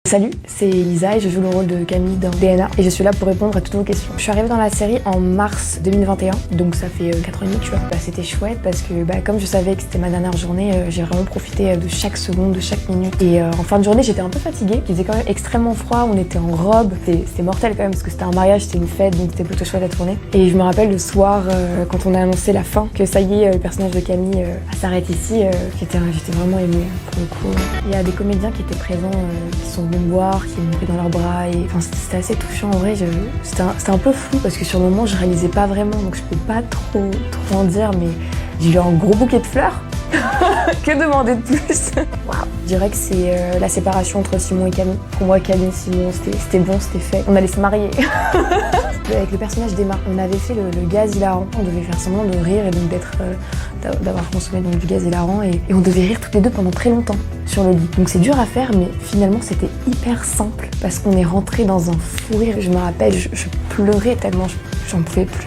Salut, c'est Elisa et je joue le rôle de Camille dans DNA et je suis là pour répondre à toutes vos questions. Je suis arrivée dans la série en mars 2021, donc ça fait 4 ans et demi, tu vois. C'était chouette parce que comme je savais que c'était ma dernière journée, j'ai vraiment profité de chaque seconde, de chaque minute. Et en fin de journée, j'étais un peu fatiguée, il faisait quand même extrêmement froid, on était en robe, c'était mortel quand même parce que c'était un mariage, c'était une fête, donc c'était plutôt chouette à tourner. Et je me rappelle le soir, quand on a annoncé la fin, que ça y est, le personnage de Camille s'arrête ici, j'étais vraiment émue pour le coup. Il y a des comédiens qui étaient présents, qui sont venus me voir, qui m'ont pris dans leurs bras et enfin c'était assez touchant en vrai. C'était un peu flou parce que sur le moment je réalisais pas vraiment, donc je peux pas trop en dire, mais j'ai eu un gros bouquet de fleurs. Que demander de plus? Wow. Je dirais que c'est la séparation entre Simon et Camille. Pour moi, Camille, Simon, c'était bon, c'était fait. On allait se marier. Avec le personnage d'Emma, on avait fait le gaz hilarant. On devait faire semblant de rire et donc d'avoir consommé donc, du gaz hilarant et on devait rire toutes les deux pendant très longtemps sur le lit. Donc c'est dur à faire, mais finalement c'était hyper simple parce qu'on est rentré dans un fou rire. Je me rappelle, je pleurais tellement j'en pouvais plus.